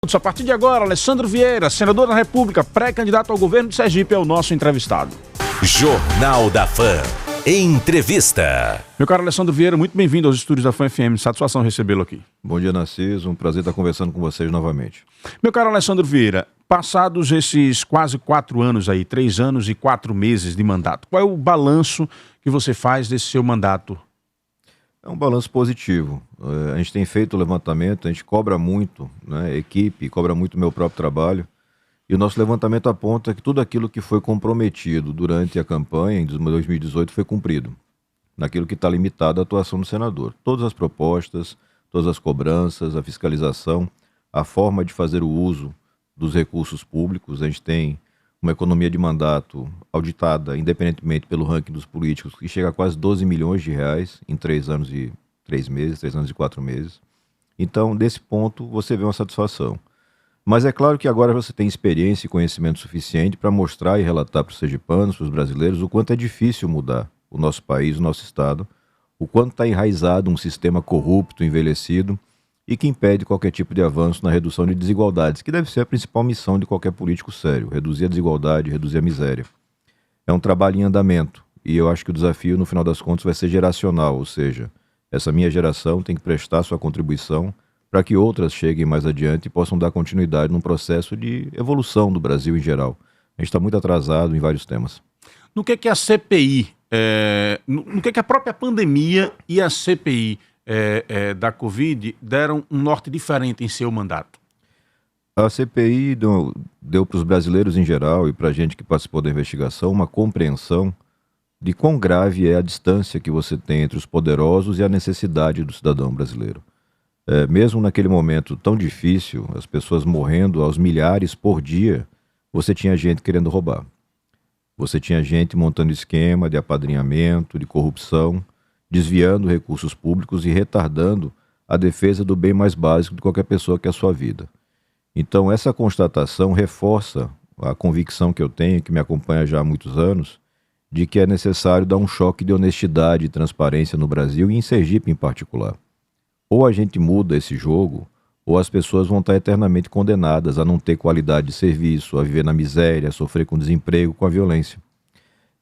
A partir de agora, Alessandro Vieira, senador da República, pré-candidato ao governo de Sergipe, é o nosso entrevistado. Jornal da Fã. Entrevista. Meu caro Alessandro Vieira, muito bem-vindo aos estúdios da Fã FM. Satisfação recebê-lo aqui. Bom dia, Narciso. Um prazer estar conversando com vocês novamente. Meu caro Alessandro Vieira, passados esses quase 4 anos aí, 3 anos e 4 meses de mandato, qual é o balanço que você faz desse seu mandato? É um balanço positivo. A gente tem feito o levantamento, a gente cobra muito, né, a equipe, cobra muito o meu próprio trabalho. E o nosso levantamento aponta que tudo aquilo que foi comprometido durante a campanha em 2018 foi cumprido, naquilo que está limitado à atuação do senador. Todas as propostas, todas as cobranças, a fiscalização, a forma de fazer o uso dos recursos públicos. A gente tem uma economia de mandato auditada, independentemente pelo ranking dos políticos, que chega a quase 12 milhões de reais em 3 anos e 3 meses, 3 anos e 4 meses. Então, desse ponto, você vê uma satisfação. Mas é claro que agora você tem experiência e conhecimento suficiente para mostrar e relatar para os sergipanos, para os brasileiros, o quanto é difícil mudar o nosso país, o nosso estado, o quanto está enraizado um sistema corrupto, envelhecido, e que impede qualquer tipo de avanço na redução de desigualdades, que deve ser a principal missão de qualquer político sério, reduzir a desigualdade, reduzir a miséria. É um trabalho em andamento, e eu acho que o desafio, no final das contas, vai ser geracional, ou seja, essa minha geração tem que prestar sua contribuição para que outras cheguem mais adiante e possam dar continuidade num processo de evolução do Brasil em geral. A gente está muito atrasado em vários temas. No que a CPI, no que a própria pandemia e a CPI da Covid deram um norte diferente em seu mandato? A CPI deu para os brasileiros em geral e para a gente que participou da investigação uma compreensão de quão grave é a distância que você tem entre os poderosos e a necessidade do cidadão brasileiro. Mesmo naquele momento tão difícil, as pessoas morrendo aos milhares por dia, você tinha gente querendo roubar. Você tinha gente montando esquema de apadrinhamento, de corrupção, desviando recursos públicos e retardando a defesa do bem mais básico de qualquer pessoa, que é a sua vida. Então, essa constatação reforça a convicção que eu tenho, que me acompanha já há muitos anos, de que é necessário dar um choque de honestidade e transparência no Brasil e em Sergipe em particular. Ou a gente muda esse jogo, ou as pessoas vão estar eternamente condenadas a não ter qualidade de serviço, a viver na miséria, a sofrer com desemprego, com a violência.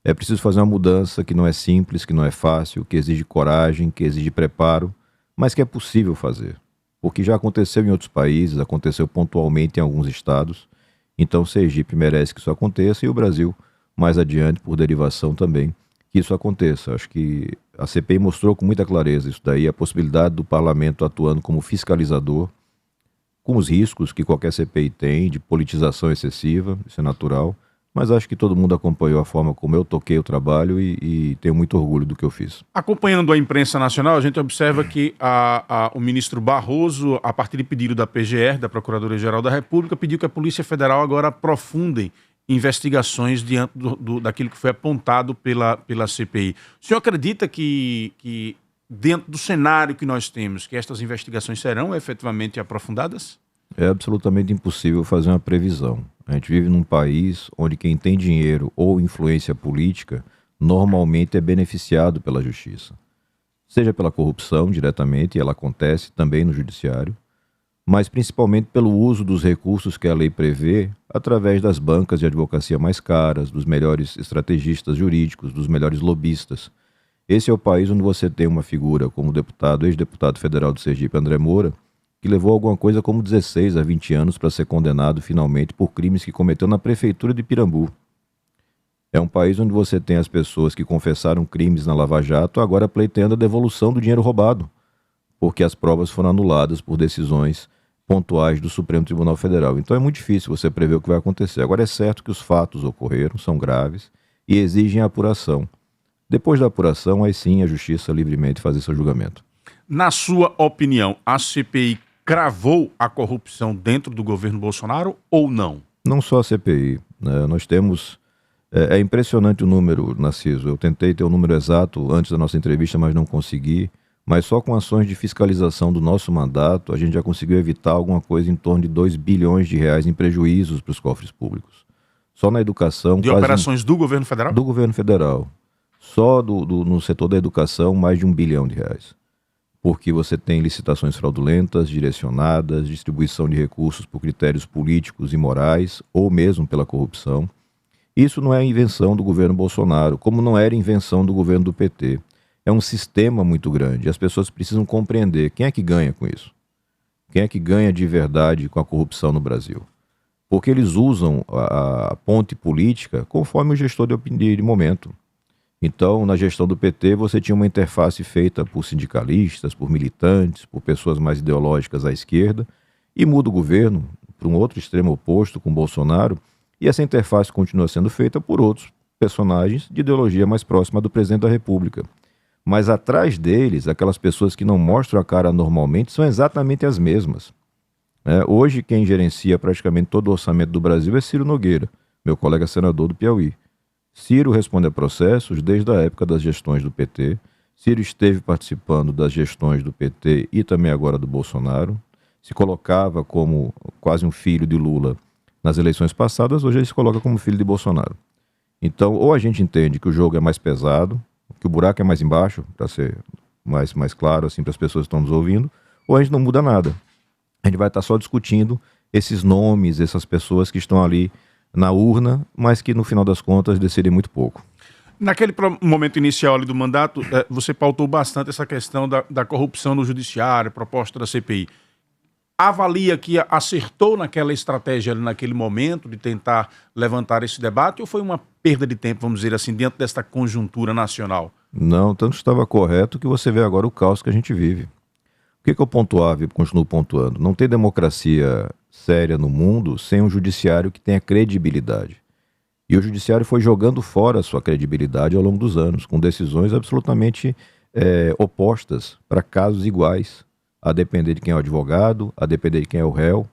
É preciso fazer uma mudança que não é simples, que não é fácil, que exige coragem, que exige preparo, mas que é possível fazer. Porque já aconteceu em outros países, aconteceu pontualmente em alguns estados. Então Sergipe merece que isso aconteça e o Brasil, mais adiante, por derivação também, que isso aconteça. Acho que a CPI mostrou com muita clareza isso daí, a possibilidade do parlamento atuando como fiscalizador, com os riscos que qualquer CPI tem de politização excessiva, isso é natural. Mas acho que todo mundo acompanhou a forma como eu toquei o trabalho e tenho muito orgulho do que eu fiz. Acompanhando a imprensa nacional, a gente observa que o ministro Barroso, a partir de pedido da PGR, da Procuradoria-Geral da República, pediu que a Polícia Federal agora aprofunde investigações diante daquilo que foi apontado pela CPI. O senhor acredita que dentro do cenário que nós temos, que estas investigações serão efetivamente aprofundadas? É absolutamente impossível fazer uma previsão. A gente vive num país onde quem tem dinheiro ou influência política normalmente é beneficiado pela justiça. Seja pela corrupção diretamente, e ela acontece também no judiciário, mas principalmente pelo uso dos recursos que a lei prevê através das bancas de advocacia mais caras, dos melhores estrategistas jurídicos, dos melhores lobistas. Esse é o país onde você tem uma figura como o deputado, ex-deputado federal do Sergipe, André Moura, que levou alguma coisa como 16 a 20 anos para ser condenado finalmente por crimes que cometeu na prefeitura de Pirambu. É um país onde você tem as pessoas que confessaram crimes na Lava Jato agora pleiteando a devolução do dinheiro roubado, porque as provas foram anuladas por decisões pontuais do Supremo Tribunal Federal. Então é muito difícil você prever o que vai acontecer. Agora é certo que os fatos ocorreram, são graves e exigem a apuração. Depois da apuração, aí sim a justiça livremente fazer seu julgamento. Na sua opinião, a CPI cravou a corrupção dentro do governo Bolsonaro ou não? Não só a CPI, né? Nós temos... É impressionante o número, Narciso. Eu tentei ter o número exato antes da nossa entrevista, mas não consegui. Mas só com ações de fiscalização do nosso mandato, a gente já conseguiu evitar alguma coisa em torno de 2 bilhões de reais em prejuízos para os cofres públicos. Só na educação... De operações do governo federal? Do governo federal. Só no setor da educação, mais de 1 bilhão de reais. porque você tem licitações fraudulentas, direcionadas, distribuição de recursos por critérios políticos e morais, ou mesmo pela corrupção. Isso não é invenção do governo Bolsonaro, como não era invenção do governo do PT. É um sistema muito grande. As pessoas precisam compreender quem é que ganha com isso. Quem é que ganha de verdade com a corrupção no Brasil. Porque eles usam a ponte política conforme o gestor de momento. Então, na gestão do PT, você tinha uma interface feita por sindicalistas, por militantes, por pessoas mais ideológicas à esquerda, e muda o governo para um outro extremo oposto, com Bolsonaro, e essa interface continua sendo feita por outros personagens de ideologia mais próxima do presidente da República. Mas atrás deles, aquelas pessoas que não mostram a cara normalmente são exatamente as mesmas. Hoje, quem gerencia praticamente todo o orçamento do Brasil é Ciro Nogueira, meu colega senador do Piauí. Ciro responde a processos desde a época das gestões do PT. Ciro esteve participando das gestões do PT e também agora do Bolsonaro. Se colocava como quase um filho de Lula nas eleições passadas, hoje ele se coloca como filho de Bolsonaro. Então, ou a gente entende que o jogo é mais pesado, que o buraco é mais embaixo, para ser mais claro assim para as pessoas que estão nos ouvindo, ou a gente não muda nada. A gente vai estar só discutindo esses nomes, essas pessoas que estão ali na urna, mas que no final das contas decidem muito pouco. Naquele momento inicial ali do mandato, você pautou bastante essa questão da corrupção no judiciário, proposta da CPI. Avalia que acertou naquela estratégia ali naquele momento de tentar levantar esse debate ou foi uma perda de tempo, vamos dizer assim, dentro desta conjuntura nacional? Não, tanto estava correto que você vê agora o caos que a gente vive. O que eu pontuava e continuo pontuando? Não tem democracia séria no mundo sem um judiciário que tenha credibilidade. E o judiciário foi jogando fora a sua credibilidade ao longo dos anos, com decisões absolutamente opostas para casos iguais, a depender de quem é o advogado, a depender de quem é o réu.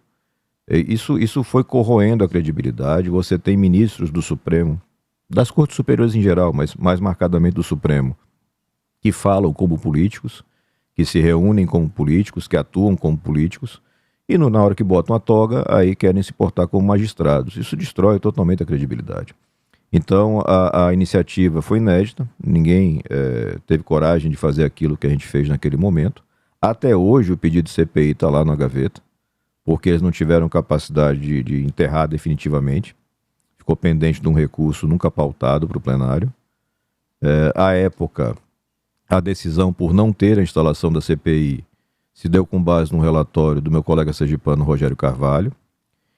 Isso foi corroendo a credibilidade. Você tem ministros do Supremo, das Cortes Superiores em geral, mas mais marcadamente do Supremo, que falam como políticos, que se reúnem como políticos, que atuam como políticos, e na hora que botam a toga, aí querem se portar como magistrados. Isso destrói totalmente a credibilidade. Então, a iniciativa foi inédita, ninguém teve coragem de fazer aquilo que a gente fez naquele momento. Até hoje, o pedido de CPI está lá na gaveta, porque eles não tiveram capacidade de enterrar definitivamente. Ficou pendente de um recurso nunca pautado para o plenário. À época, a decisão por não ter a instalação da CPI se deu com base num relatório do meu colega sergipano Rogério Carvalho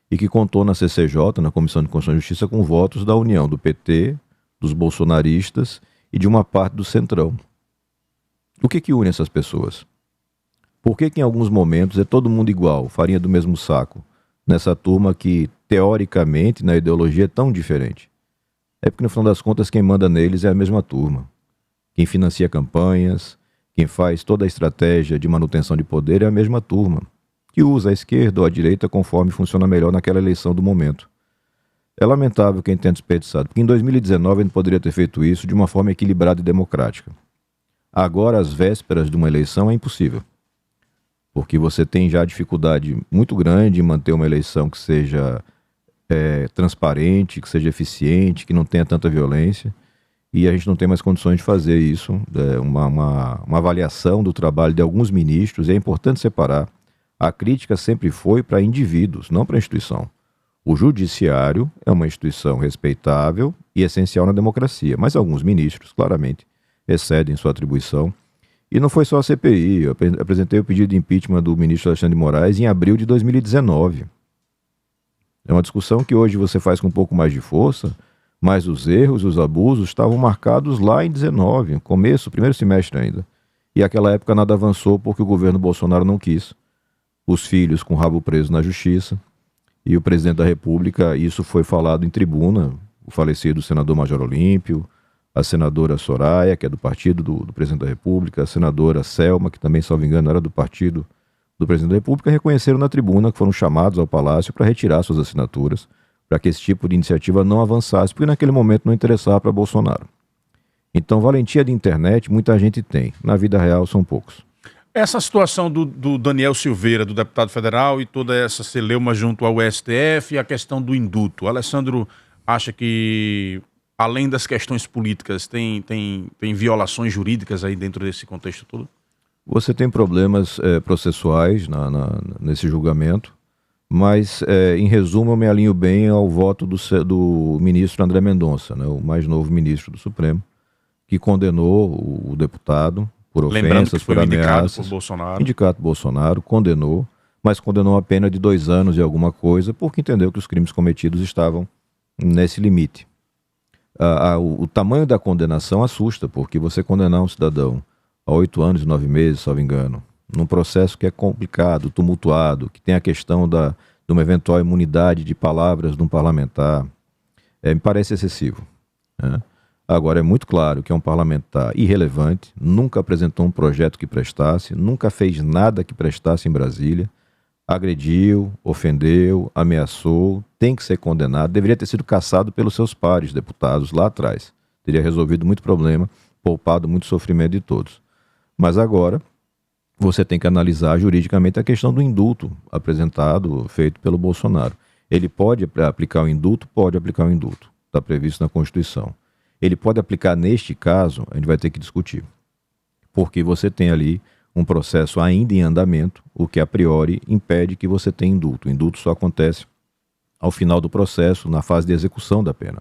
e que contou na CCJ, na Comissão de Constituição e Justiça, com votos da União, do PT, dos bolsonaristas e de uma parte do Centrão. O que une essas pessoas? Por que em alguns momentos é todo mundo igual, farinha do mesmo saco, nessa turma que, teoricamente, na ideologia é tão diferente? É porque, no final das contas, quem manda neles é a mesma turma. Quem financia campanhas, quem faz toda a estratégia de manutenção de poder é a mesma turma, que usa a esquerda ou a direita conforme funciona melhor naquela eleição do momento. É lamentável quem tenha desperdiçado, porque em 2019 a gente poderia ter feito isso de uma forma equilibrada e democrática. Agora, às vésperas de uma eleição, é impossível. Porque você tem já dificuldade muito grande em manter uma eleição que seja transparente, que seja eficiente, que não tenha tanta violência. E a gente não tem mais condições de fazer isso, uma avaliação do trabalho de alguns ministros. É importante separar. A crítica sempre foi para indivíduos, não para a instituição. O judiciário é uma instituição respeitável e essencial na democracia, mas alguns ministros, claramente, excedem sua atribuição. E não foi só a CPI. Eu apresentei o pedido de impeachment do ministro Alexandre de Moraes em abril de 2019. É uma discussão que hoje você faz com um pouco mais de força, mas os erros, os abusos estavam marcados lá em 19, começo, primeiro semestre ainda. E aquela época nada avançou porque o governo Bolsonaro não quis. Os filhos com o rabo preso na justiça e o presidente da República, isso foi falado em tribuna, o falecido senador Major Olímpio, a senadora Soraya, que é do partido do presidente da República, a senadora Selma, que também, salvo engano, era do partido do presidente da República, reconheceram na tribuna que foram chamados ao Palácio para retirar suas assinaturas, para que esse tipo de iniciativa não avançasse, porque naquele momento não interessava para Bolsonaro. Então, valentia de internet muita gente tem, na vida real são poucos. Essa situação do Daniel Silveira, do deputado federal, e toda essa celeuma junto ao STF e a questão do indulto. O Alessandro acha que, além das questões políticas, tem violações jurídicas aí dentro desse contexto todo? Você tem problemas processuais nesse julgamento, mas, em resumo, eu me alinho bem ao voto do ministro André Mendonça, né, o mais novo ministro do Supremo, que condenou o deputado por ofensas, por ameaças. Por Bolsonaro. Indicado por Bolsonaro, condenou, mas condenou a pena de 2 anos e alguma coisa, porque entendeu que os crimes cometidos estavam nesse limite. O tamanho da condenação assusta, porque você condenar um cidadão a 8 anos e 9 meses, salvo engano, num processo que é complicado, tumultuado, que tem a questão de uma eventual imunidade de palavras de um parlamentar, me parece excessivo, né? Agora, é muito claro que é um parlamentar irrelevante, nunca apresentou um projeto que prestasse, nunca fez nada que prestasse em Brasília, agrediu, ofendeu, ameaçou, tem que ser condenado, deveria ter sido cassado pelos seus pares deputados lá atrás. Teria resolvido muito problema, poupado muito sofrimento de todos. Mas agora, você tem que analisar juridicamente a questão do indulto apresentado, feito pelo Bolsonaro. Ele pode aplicar o indulto? Pode aplicar o indulto. Está previsto na Constituição. Ele pode aplicar neste caso, a gente vai ter que discutir. Porque você tem ali um processo ainda em andamento, o que a priori impede que você tenha indulto. O indulto só acontece ao final do processo, na fase de execução da pena.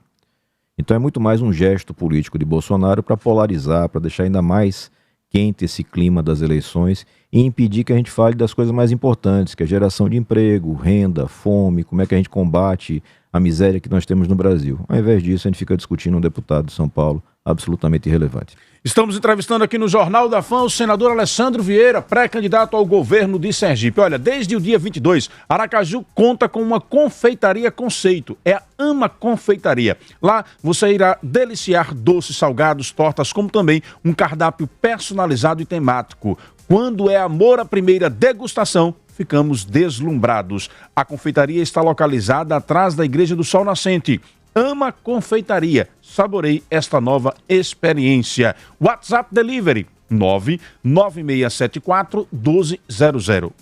Então é muito mais um gesto político de Bolsonaro para polarizar, para deixar ainda mais quente esse clima das eleições e impedir que a gente fale das coisas mais importantes, que é a geração de emprego, renda, fome, como é que a gente combate a miséria que nós temos no Brasil. Ao invés disso, a gente fica discutindo um deputado de São Paulo absolutamente irrelevante. Estamos entrevistando aqui no Jornal da Fã o senador Alessandro Vieira, pré-candidato ao governo de Sergipe. Olha, desde o dia 22, Aracaju conta com uma confeitaria conceito, é a Ama Confeitaria. Lá você irá deliciar doces, salgados, tortas, como também um cardápio personalizado e temático. Quando é amor à primeira degustação, ficamos deslumbrados. A confeitaria está localizada atrás da Igreja do Sol Nascente. Ama Confeitaria. Saborei esta nova experiência. WhatsApp Delivery 99674-1200.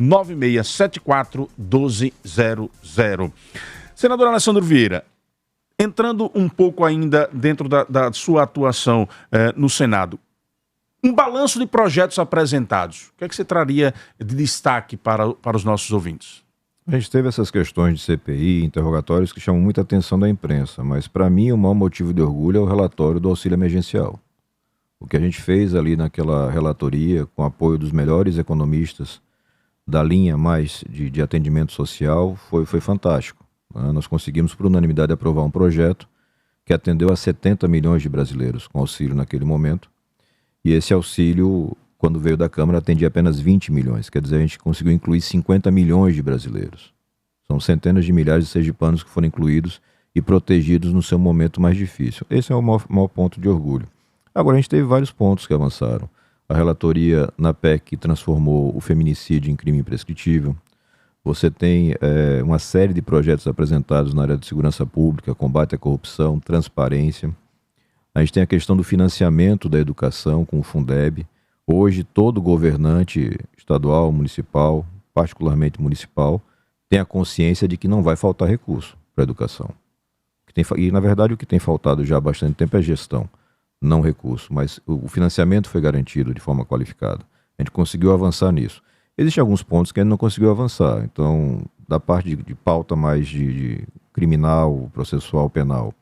99674-1200. Senador Alessandro Vieira, entrando um pouco ainda dentro da sua atuação no Senado, um balanço de projetos apresentados. O que é que você traria de destaque para os nossos ouvintes? A gente teve essas questões de CPI, interrogatórios que chamam muita atenção da imprensa, mas para mim o maior motivo de orgulho é o relatório do auxílio emergencial. O que a gente fez ali naquela relatoria, com apoio dos melhores economistas da linha mais de atendimento social, foi fantástico, né? Nós conseguimos por unanimidade aprovar um projeto que atendeu a 70 milhões de brasileiros com auxílio naquele momento, e esse auxílio, quando veio da Câmara, atendia apenas 20 milhões. Quer dizer, a gente conseguiu incluir 50 milhões de brasileiros. São centenas de milhares de sergipanos que foram incluídos e protegidos no seu momento mais difícil. Esse é o maior ponto de orgulho. Agora, a gente teve vários pontos que avançaram. A relatoria na PEC transformou o feminicídio em crime imprescritível. Você tem uma série de projetos apresentados na área de segurança pública, combate à corrupção, transparência. A gente tem a questão do financiamento da educação com o Fundeb. Hoje, todo governante estadual, municipal, particularmente municipal, tem a consciência de que não vai faltar recurso para a educação. E, na verdade, o que tem faltado já há bastante tempo é gestão, não recurso. Mas o financiamento foi garantido de forma qualificada. A gente conseguiu avançar nisso. Existem alguns pontos que a gente não conseguiu avançar. Então, da parte de pauta mais de criminal, processual, penal,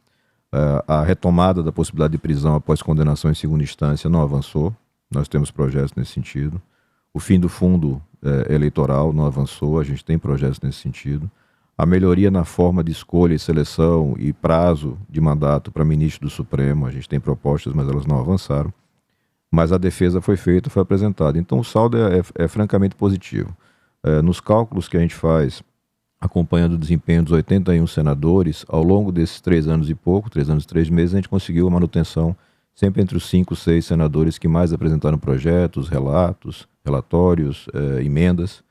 a retomada da possibilidade de prisão após condenação em segunda instância não avançou. Nós temos projetos nesse sentido. O fim do fundo eleitoral não avançou, a gente tem projetos nesse sentido. A melhoria na forma de escolha e seleção e prazo de mandato para ministro do Supremo, a gente tem propostas, mas elas não avançaram. Mas a defesa foi feita, foi apresentada. Então o saldo é francamente positivo. Nos cálculos que a gente faz, acompanhando o desempenho dos 81 senadores, ao longo desses 3 anos e pouco, 3 anos e 3 meses, a gente conseguiu a manutenção sempre entre os 5, 6 senadores que mais apresentaram projetos, relatos, relatórios, emendas,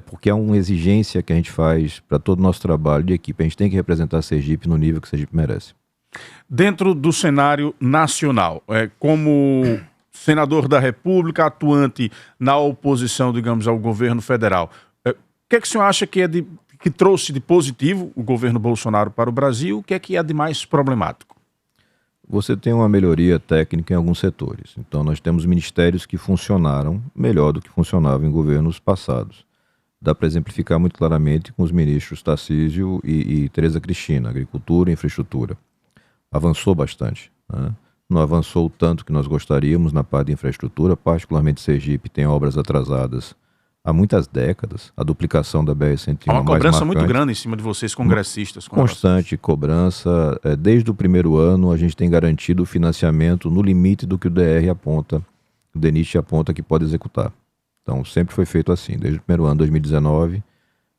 porque é uma exigência que a gente faz para todo o nosso trabalho de equipe. A gente tem que representar Sergipe no nível que Sergipe merece. Dentro do cenário nacional, como senador da República, atuante na oposição, digamos, ao governo federal, o que é que o senhor acha que trouxe de positivo o governo Bolsonaro para o Brasil? O que é de mais problemático? você tem uma melhoria técnica em alguns setores. Então, nós temos ministérios que funcionaram melhor do que funcionavam em governos passados. Dá para exemplificar muito claramente com os ministros Tarcísio e Tereza Cristina, Agricultura e Infraestrutura. Avançou bastante, né? Não avançou o tanto que nós gostaríamos na parte de infraestrutura, particularmente Sergipe tem obras atrasadas há muitas décadas. A duplicação da BR-101 Há uma mais cobrança marcante, muito grande em cima de vocês, congressistas. com relação a constante cobrança. Desde o primeiro ano, a gente tem garantido o financiamento no limite do que o DR aponta, o DENIT aponta que pode executar. Então, sempre foi feito assim. Desde o primeiro ano, 2019,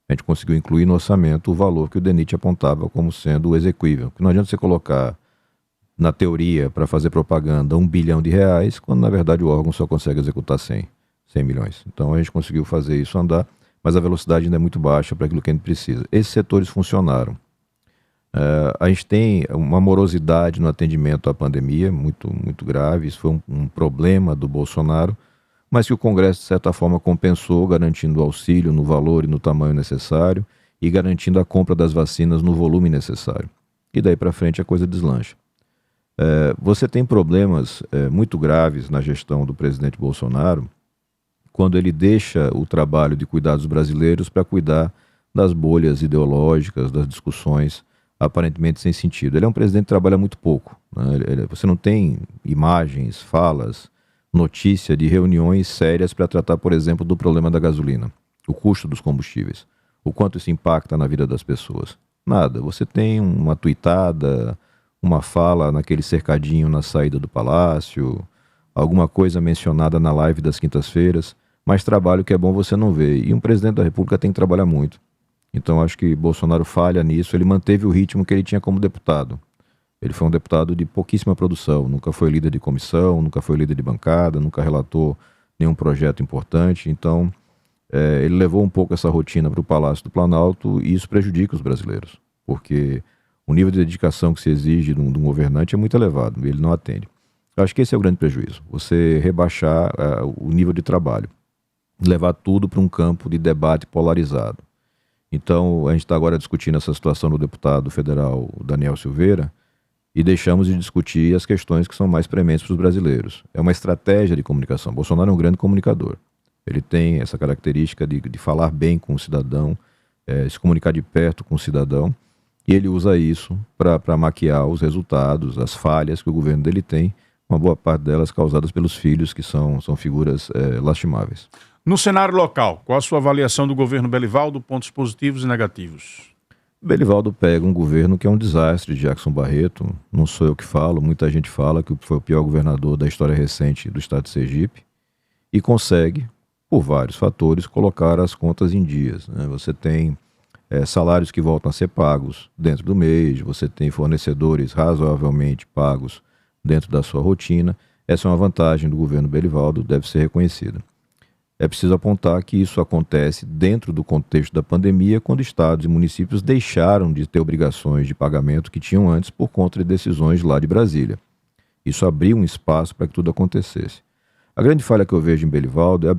a gente conseguiu incluir no orçamento o valor que o DENIT apontava como sendo exequível. Porque não adianta você colocar na teoria, para fazer propaganda, R$1 bilhão, quando na verdade o órgão só consegue executar 100 milhões. Então a gente conseguiu fazer isso andar, mas a velocidade ainda é muito baixa para aquilo que a gente precisa. Esses setores funcionaram. A gente tem uma morosidade no atendimento à pandemia, muito, muito grave. Isso foi um problema do Bolsonaro, mas que o Congresso, de certa forma, compensou, garantindo auxílio no valor e no tamanho necessário e garantindo a compra das vacinas no volume necessário. E daí para frente a coisa deslancha. Você tem problemas muito graves na gestão do presidente Bolsonaro quando ele deixa o trabalho de cuidar dos brasileiros para cuidar das bolhas ideológicas, das discussões aparentemente sem sentido. Ele é um presidente que trabalha muito pouco, né? Você não tem imagens, falas, notícia de reuniões sérias para tratar, por exemplo, do problema da gasolina, o custo dos combustíveis, o quanto isso impacta na vida das pessoas. Nada. Você tem uma tuitada, uma fala naquele cercadinho na saída do palácio, alguma coisa mencionada na live das quintas-feiras, mas trabalho que é bom você não vê. E um presidente da República tem que trabalhar muito. Então acho que Bolsonaro falha nisso. Ele manteve o ritmo que ele tinha como deputado. Ele foi um deputado de pouquíssima produção, nunca foi líder de comissão, nunca foi líder de bancada, nunca relatou nenhum projeto importante. Então ele levou um pouco essa rotina para o Palácio do Planalto e isso prejudica os brasileiros, porque o nível de dedicação que se exige de um governante é muito elevado, ele não atende. Eu acho que esse é o grande prejuízo, você rebaixar o nível de trabalho, levar tudo para um campo de debate polarizado. Então, a gente está agora discutindo essa situação do deputado federal Daniel Silveira e deixamos de discutir as questões que são mais prementes para os brasileiros. É uma estratégia de comunicação. Bolsonaro é um grande comunicador. Ele tem essa característica de falar bem com o cidadão, se comunicar de perto com o cidadão, e ele usa isso para maquiar os resultados, as falhas que o governo dele tem, uma boa parte delas causadas pelos filhos, que são figuras lastimáveis. No cenário local, qual a sua avaliação do governo Belivaldo, pontos positivos e negativos? Belivaldo pega um governo que é um desastre de Jackson Barreto, não sou eu que falo, muita gente fala que foi o pior governador da história recente do estado de Sergipe, e consegue, por vários fatores, colocar as contas em dias, né? Você tem salários que voltam a ser pagos dentro do mês, você tem fornecedores razoavelmente pagos dentro da sua rotina. Essa é uma vantagem do governo Belivaldo, deve ser reconhecida. É preciso apontar que isso acontece dentro do contexto da pandemia, quando estados e municípios deixaram de ter obrigações de pagamento que tinham antes por conta de decisões lá de Brasília. Isso abriu um espaço para que tudo acontecesse. A grande falha que eu vejo em Belivaldo é a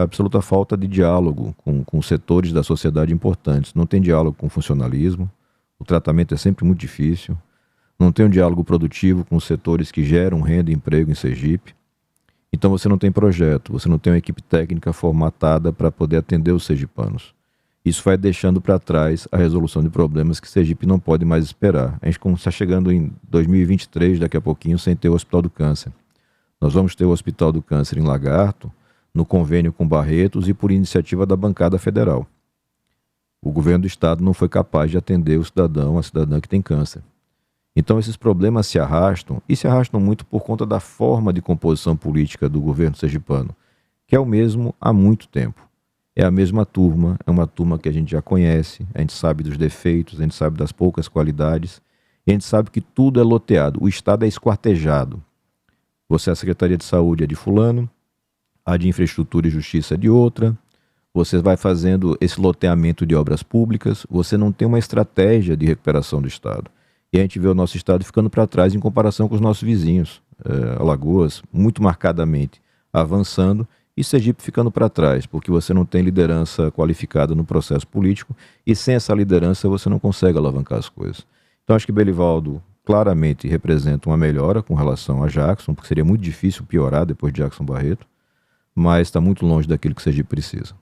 absoluta falta de diálogo com setores da sociedade importantes. Não tem diálogo com o funcionalismo, o tratamento é sempre muito difícil, não tem um diálogo produtivo com os setores que geram renda e emprego em Sergipe. Então você não tem projeto, você não tem uma equipe técnica formatada para poder atender os sergipanos. Isso vai deixando para trás a resolução de problemas que Sergipe não pode mais esperar. A gente está chegando em 2023, daqui a pouquinho, sem ter o Hospital do Câncer. Nós vamos ter o Hospital do Câncer em Lagarto, no convênio com Barretos e por iniciativa da bancada federal. O governo do estado não foi capaz de atender o cidadão, a cidadã que tem câncer. Então esses problemas se arrastam, e se arrastam muito por conta da forma de composição política do governo sergipano, que é o mesmo há muito tempo. É a mesma turma, é uma turma que a gente já conhece, a gente sabe dos defeitos, a gente sabe das poucas qualidades, e a gente sabe que tudo é loteado, o estado é esquartejado. A Secretaria de Saúde é de fulano, a de Infraestrutura e Justiça é de outra, você vai fazendo esse loteamento de obras públicas, você não tem uma estratégia de recuperação do estado. E a gente vê o nosso estado ficando para trás em comparação com os nossos vizinhos, Alagoas, muito marcadamente avançando, e Sergipe ficando para trás, porque você não tem liderança qualificada no processo político, e sem essa liderança você não consegue alavancar as coisas. Então acho que Belivaldo claramente representa uma melhora com relação a Jackson, porque seria muito difícil piorar depois de Jackson Barreto, mas está muito longe daquilo que Sergipe precisa.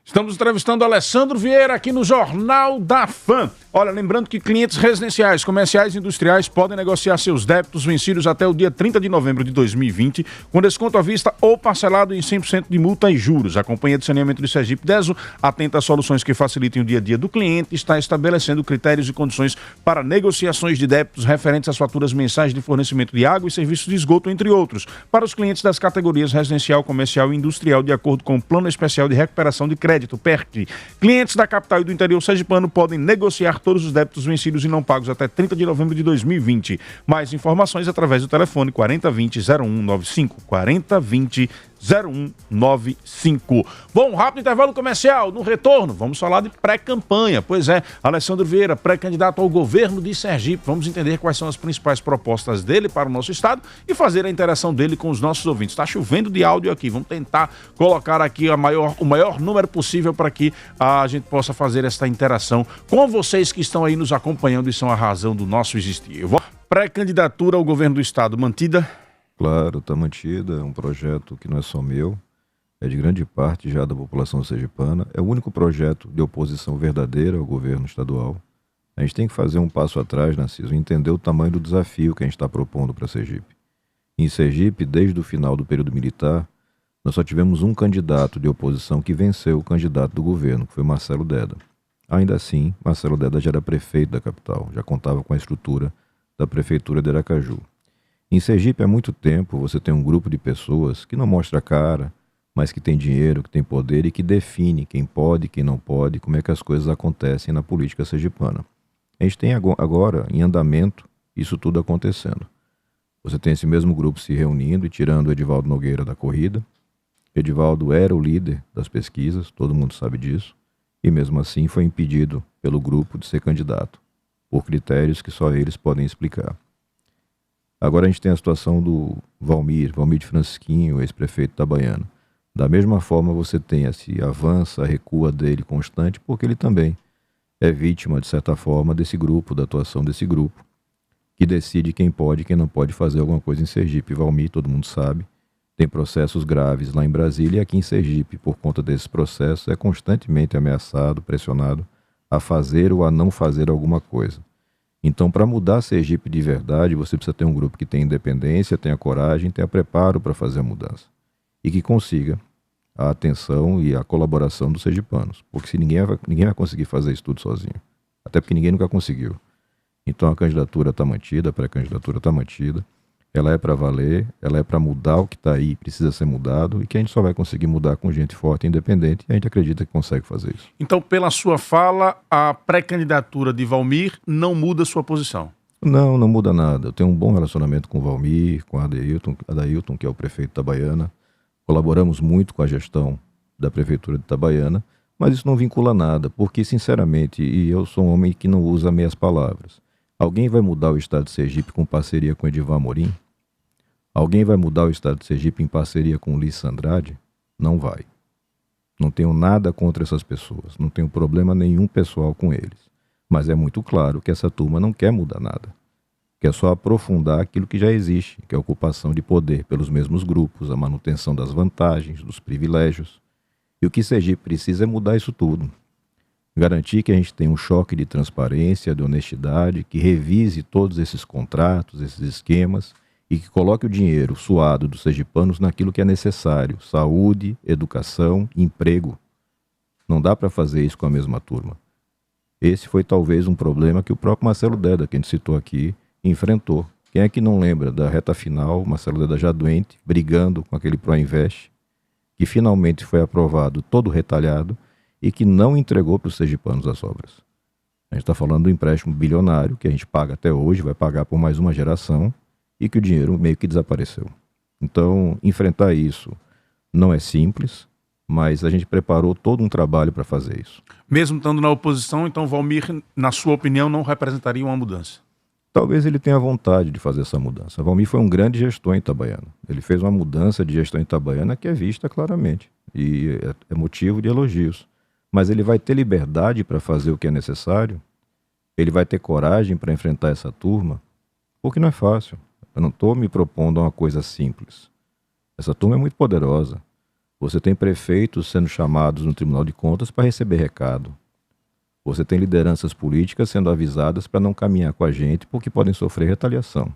Estamos entrevistando Alessandro Vieira aqui no Jornal da Fã. Olha, lembrando que clientes residenciais, comerciais e industriais podem negociar seus débitos vencidos até o dia 30 de novembro de 2020, com desconto à vista ou parcelado em 100% de multa e juros. A Companhia de Saneamento de Sergipe, DESO, atenta a soluções que facilitem o dia a dia do cliente, está estabelecendo critérios e condições para negociações de débitos referentes às faturas mensais de fornecimento de água e serviços de esgoto, entre outros, para os clientes das categorias residencial, comercial e industrial, de acordo com o Plano Especial de Recuperação de Crédito, PERC. Clientes da capital e do interior sergipano podem negociar todos os débitos vencidos e não pagos até 30 de novembro de 2020. Mais informações através do telefone 4020-0195. 4020-0195. Bom, rápido intervalo comercial. No retorno, vamos falar de pré-campanha. Pois é, Alessandro Vieira, pré-candidato ao governo de Sergipe. Vamos entender quais são as principais propostas dele para o nosso estado e fazer a interação dele com os nossos ouvintes. Está chovendo de áudio aqui. Vamos tentar colocar aqui o maior número possível para que a gente possa fazer esta interação com vocês que estão aí nos acompanhando e são a razão do nosso existir. Pré-candidatura ao governo do estado mantida? Claro, está mantida, é um projeto que não é só meu, é de grande parte já da população sergipana, é o único projeto de oposição verdadeira ao governo estadual. A gente tem que fazer um passo atrás, Narciso, e entender o tamanho do desafio que a gente está propondo para Sergipe. Em Sergipe, desde o final do período militar, nós só tivemos um candidato de oposição que venceu o candidato do governo, que foi Marcelo Deda. Ainda assim, Marcelo Deda já era prefeito da capital, já contava com a estrutura da prefeitura de Aracaju. Em Sergipe, há muito tempo, você tem um grupo de pessoas que não mostra a cara, mas que tem dinheiro, que tem poder e que define quem pode, quem não pode, como é que as coisas acontecem na política sergipana. A gente tem agora, em andamento, isso tudo acontecendo. Você tem esse mesmo grupo se reunindo e tirando o Edivaldo Nogueira da corrida. Edivaldo era o líder das pesquisas, todo mundo sabe disso, e mesmo assim foi impedido pelo grupo de ser candidato, por critérios que só eles podem explicar. Agora a gente tem a situação do Valmir de Francisquinho, ex-prefeito da Itabaiana. Da mesma forma você tem esse avança, recua dele constante, porque ele também é vítima, de certa forma, desse grupo, da atuação desse grupo, que decide quem pode e quem não pode fazer alguma coisa em Sergipe. Valmir, todo mundo sabe, tem processos graves lá em Brasília e aqui em Sergipe, por conta desses processos, é constantemente ameaçado, pressionado a fazer ou a não fazer alguma coisa. Então, para mudar Sergipe de verdade, você precisa ter um grupo que tenha independência, tenha coragem, tenha preparo para fazer a mudança. E que consiga a atenção e a colaboração dos sergipanos. Porque se ninguém vai conseguir fazer isso tudo sozinho. Até porque ninguém nunca conseguiu. Então a candidatura está mantida, a pré-candidatura está mantida. Ela é para valer, ela é para mudar o que está aí, precisa ser mudado, e que a gente só vai conseguir mudar com gente forte e independente, e a gente acredita que consegue fazer isso. Então, pela sua fala, a pré-candidatura de Valmir não muda sua posição? Não muda nada. Eu tenho um bom relacionamento com o Valmir, com a Adailton, que é o prefeito da Itabaiana. Colaboramos muito com a gestão da prefeitura de Itabaiana, mas isso não vincula nada, porque, sinceramente, e eu sou um homem que não usa meias palavras, alguém vai mudar o estado de Sergipe com parceria com Edivar Amorim? Alguém vai mudar o estado de Sergipe em parceria com Ulisses Andrade? Não vai. Não tenho nada contra essas pessoas, não tenho problema nenhum pessoal com eles. Mas é muito claro que essa turma não quer mudar nada. Quer só aprofundar aquilo que já existe, que é a ocupação de poder pelos mesmos grupos, a manutenção das vantagens, dos privilégios. E o que Sergipe precisa é mudar isso tudo. Garantir que a gente tenha um choque de transparência, de honestidade, que revise todos esses contratos, esses esquemas e que coloque o dinheiro suado dos sergipanos naquilo que é necessário: saúde, educação, emprego. Não dá para fazer isso com a mesma turma. Esse foi talvez um problema que o próprio Marcelo Deda, que a gente citou aqui, enfrentou. Quem é que não lembra da reta final, Marcelo Deda já doente, brigando com aquele Proinvest, que finalmente foi aprovado todo retalhado, e que não entregou para os sergipanos as obras. A gente está falando do empréstimo bilionário, que a gente paga até hoje, vai pagar por mais uma geração, e que o dinheiro meio que desapareceu. Então, enfrentar isso não é simples, mas a gente preparou todo um trabalho para fazer isso. Mesmo estando na oposição, então Valmir, na sua opinião, não representaria uma mudança? Talvez ele tenha vontade de fazer essa mudança. Valmir foi um grande gestor em Itabaiana. Ele fez uma mudança de gestão em Itabaiana que é vista claramente, e é motivo de elogios. Mas ele vai ter liberdade para fazer o que é necessário? Ele vai ter coragem para enfrentar essa turma? Porque não é fácil. Eu não estou me propondo a uma coisa simples. Essa turma é muito poderosa. Você tem prefeitos sendo chamados no Tribunal de Contas para receber recado. Você tem lideranças políticas sendo avisadas para não caminhar com a gente porque podem sofrer retaliação.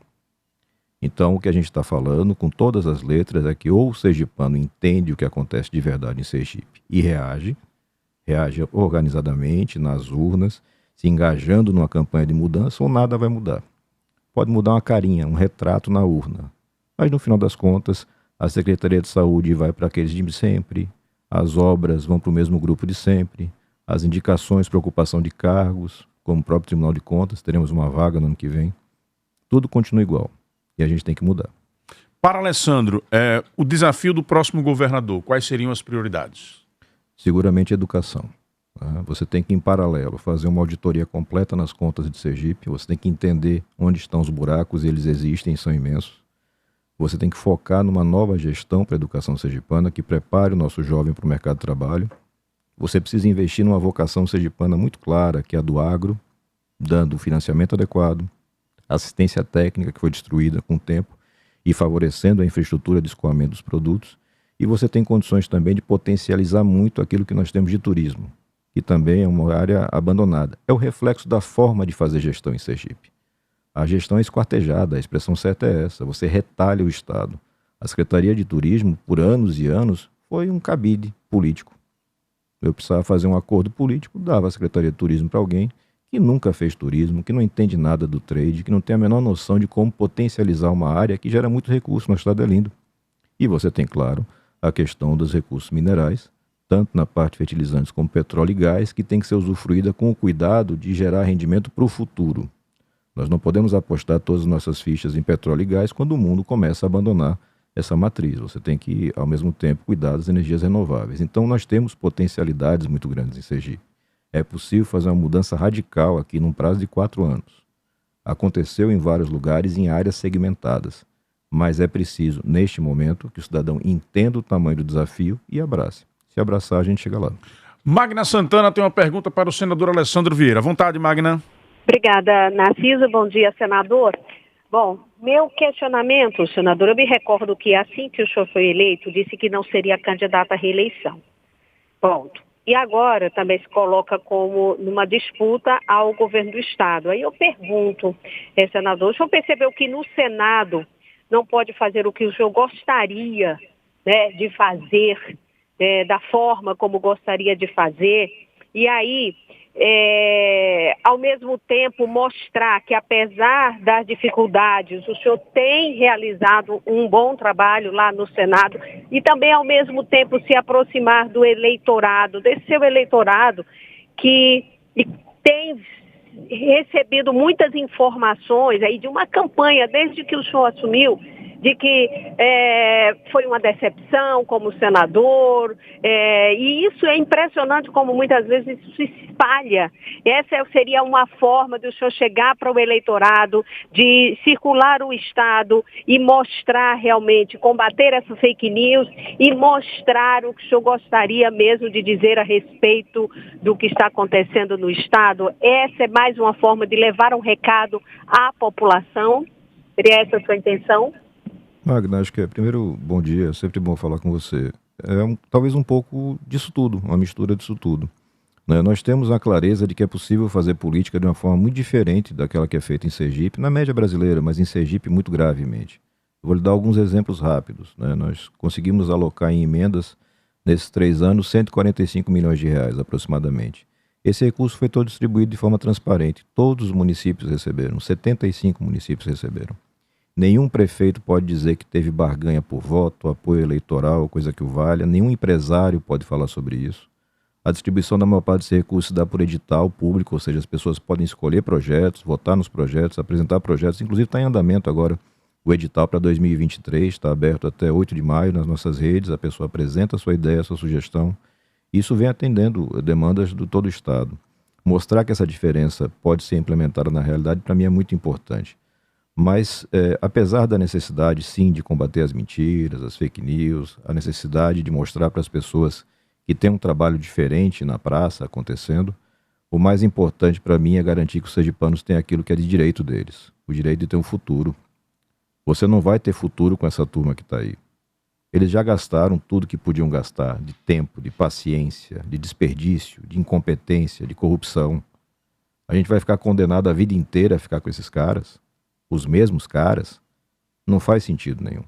Então, o que a gente está falando, com todas as letras, é que ou o sergipano entende o que acontece de verdade em Sergipe e reage organizadamente nas urnas, se engajando numa campanha de mudança, ou nada vai mudar. Pode mudar uma carinha, um retrato na urna. Mas, no final das contas, a Secretaria de Saúde vai para aqueles de sempre, as obras vão para o mesmo grupo de sempre, as indicações para ocupação de cargos, como o próprio Tribunal de Contas, teremos uma vaga no ano que vem, tudo continua igual. E a gente tem que mudar. Para Alessandro, o desafio do próximo governador, quais seriam as prioridades? Seguramente educação. Tá? Você tem que, em paralelo, fazer uma auditoria completa nas contas de Sergipe, você tem que entender onde estão os buracos, e eles existem e são imensos. Você tem que focar numa nova gestão para a educação sergipana que prepare o nosso jovem para o mercado de trabalho. Você precisa investir numa vocação sergipana muito clara, que é a do agro, dando financiamento adequado, assistência técnica que foi destruída com o tempo e favorecendo a infraestrutura de escoamento dos produtos. E você tem condições também de potencializar muito aquilo que nós temos de turismo, que também é uma área abandonada. É o reflexo da forma de fazer gestão em Sergipe. A gestão é esquartejada, a expressão certa é essa, você retalha o Estado. A Secretaria de Turismo, por anos e anos, foi um cabide político. Eu precisava fazer um acordo político, dava a Secretaria de Turismo para alguém que nunca fez turismo, que não entende nada do trade, que não tem a menor noção de como potencializar uma área que gera muito recurso. Nosso estado é lindo. E você tem, claro, a questão dos recursos minerais, tanto na parte de fertilizantes como petróleo e gás, que tem que ser usufruída com o cuidado de gerar rendimento para o futuro. Nós não podemos apostar todas as nossas fichas em petróleo e gás quando o mundo começa a abandonar essa matriz. Você tem que, ao mesmo tempo, cuidar das energias renováveis. Então, nós temos potencialidades muito grandes em Sergipe. É possível fazer uma mudança radical aqui num prazo de 4 anos. Aconteceu em vários lugares, em áreas segmentadas. Mas é preciso, neste momento, que o cidadão entenda o tamanho do desafio e abrace. Se abraçar, a gente chega lá. Magna Santana tem uma pergunta para o senador Alessandro Vieira. À vontade, Magna. Obrigada, Narciso. Bom dia, senador. Bom, meu questionamento, senador, eu me recordo que assim que o senhor foi eleito, disse que não seria candidato à reeleição. Ponto. E agora também se coloca como numa disputa ao governo do Estado. Aí eu pergunto, senador, o senhor percebeu que no Senado não pode fazer o que o senhor gostaria, né, de fazer, da forma como gostaria de fazer, e aí, ao mesmo tempo, mostrar que apesar das dificuldades, o senhor tem realizado um bom trabalho lá no Senado e também, ao mesmo tempo, se aproximar do eleitorado, desse seu eleitorado que tem recebido muitas informações aí de uma campanha, desde que o senhor assumiu, de que foi uma decepção como senador, e isso é impressionante como muitas vezes isso se espalha. Essa seria uma forma de o senhor chegar para o eleitorado, de circular o Estado e mostrar realmente, combater essa fake news e mostrar o que o senhor gostaria mesmo de dizer a respeito do que está acontecendo no Estado. Essa é mais uma forma de levar um recado à população. Seria essa a sua intenção? Magna, acho que primeiro, bom dia, é sempre bom falar com você. Talvez um pouco disso tudo, uma mistura disso tudo. Né? Nós temos a clareza de que é possível fazer política de uma forma muito diferente daquela que é feita em Sergipe, na média brasileira, mas em Sergipe muito gravemente. Eu vou lhe dar alguns exemplos rápidos. Né? Nós conseguimos alocar em emendas, nesses 3 anos, 145 milhões de reais aproximadamente. Esse recurso foi todo distribuído de forma transparente. Todos os municípios receberam, 75 municípios receberam. Nenhum prefeito pode dizer que teve barganha por voto, apoio eleitoral, coisa que o valha. Nenhum empresário pode falar sobre isso. A distribuição da maior parte desse recurso se dá por edital público, ou seja, as pessoas podem escolher projetos, votar nos projetos, apresentar projetos. Inclusive está em andamento agora o edital para 2023, está aberto até 8 de maio nas nossas redes. A pessoa apresenta a sua ideia, a sua sugestão. Isso vem atendendo demandas do todo o Estado. Mostrar que essa diferença pode ser implementada na realidade, para mim, é muito importante. Mas, apesar da necessidade, sim, de combater as mentiras, as fake news, a necessidade de mostrar para as pessoas que tem um trabalho diferente na praça acontecendo, O mais importante para mim é garantir que os sergipanos têm aquilo que é de direito deles, o direito de ter um futuro. Você não vai ter futuro com essa turma que está aí. Eles já gastaram tudo que podiam gastar, de tempo, de paciência, de desperdício, de incompetência, de corrupção. A gente vai ficar condenado a vida inteira a ficar com esses caras, os mesmos caras? Não faz sentido nenhum.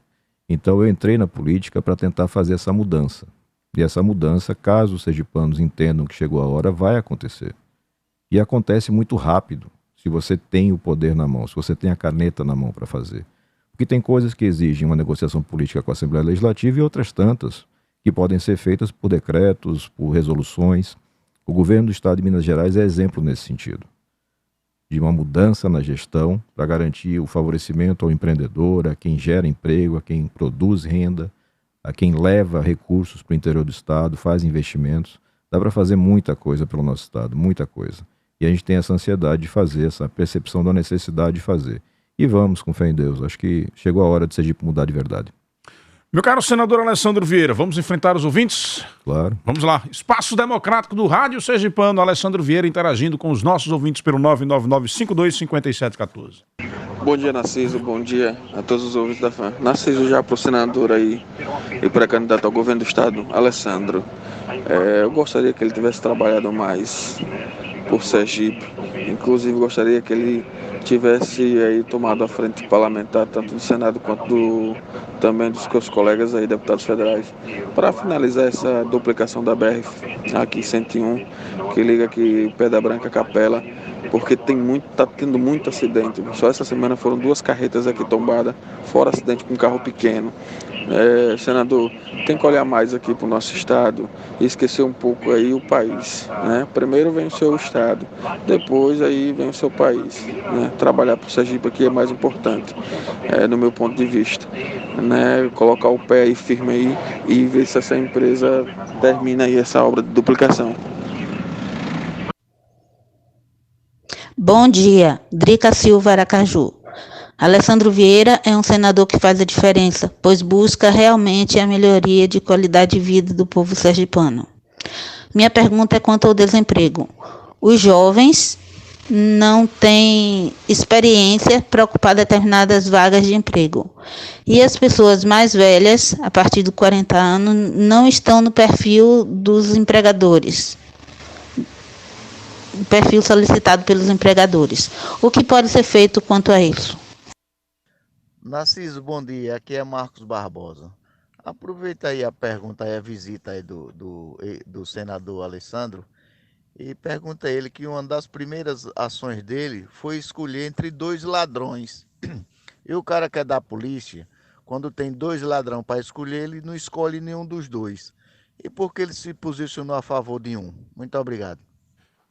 Então eu entrei na política para tentar fazer essa mudança. E essa mudança, caso os sergipanos entendam que chegou a hora, vai acontecer. E acontece muito rápido, se você tem o poder na mão, se você tem a caneta na mão para fazer. Porque tem coisas que exigem uma negociação política com a Assembleia Legislativa e outras tantas que podem ser feitas por decretos, por resoluções. O governo do Estado de Minas Gerais é exemplo nesse sentido, de uma mudança na gestão para garantir o favorecimento ao empreendedor, a quem gera emprego, a quem produz renda, a quem leva recursos para o interior do Estado, faz investimentos. Dá para fazer muita coisa pelo nosso Estado, muita coisa. E a gente tem essa ansiedade de fazer, essa percepção da necessidade de fazer. E vamos, com fé em Deus. Acho que chegou a hora de Sergipe mudar de verdade. Meu caro senador Alessandro Vieira, vamos enfrentar os ouvintes? Claro. Vamos lá. Espaço Democrático do Rádio Sergipano, Alessandro Vieira interagindo com os nossos ouvintes pelo 999-52-5714. Bom dia, Narciso. Bom dia a todos os ouvintes da FAM. Narciso, já para o senador aí e para candidato ao governo do Estado, Alessandro. Eu gostaria que ele tivesse trabalhado mais por Sergipe. Inclusive, gostaria que ele tivesse aí tomado a frente parlamentar, tanto do Senado quanto também dos seus colegas aí, deputados federais, para finalizar essa duplicação da BR aqui 101, que liga aqui Pedra Branca Capela, porque tá tendo muito acidente. Só essa semana foram 2 carretas aqui tombadas, fora acidente com carro pequeno. Senador, tem que olhar mais aqui para o nosso estado e esquecer um pouco aí o país, né? Primeiro vem o seu estado, depois aí vem o seu país, né? Trabalhar para o Sergipe aqui é mais importante, no meu ponto de vista, né? Colocar o pé aí firme aí e ver se essa empresa termina aí essa obra de duplicação. Bom dia, Drica Silva, Aracaju. Alessandro Vieira é um senador que faz a diferença, pois busca realmente a melhoria de qualidade de vida do povo sergipano. Minha pergunta é quanto ao desemprego. Os jovens não têm experiência para ocupar determinadas vagas de emprego. E as pessoas mais velhas, a partir de 40 anos, não estão no perfil dos empregadores. O perfil solicitado pelos empregadores. O que pode ser feito quanto a isso? Narciso, bom dia. Aqui é Marcos Barbosa. Aproveita aí a pergunta e a visita aí do senador Alessandro e pergunta a ele que uma das primeiras ações dele foi escolher entre 2 ladrões. E o cara que é da polícia, quando tem 2 ladrões para escolher, ele não escolhe nenhum dos 2. E por que ele se posicionou a favor de um? Muito obrigado.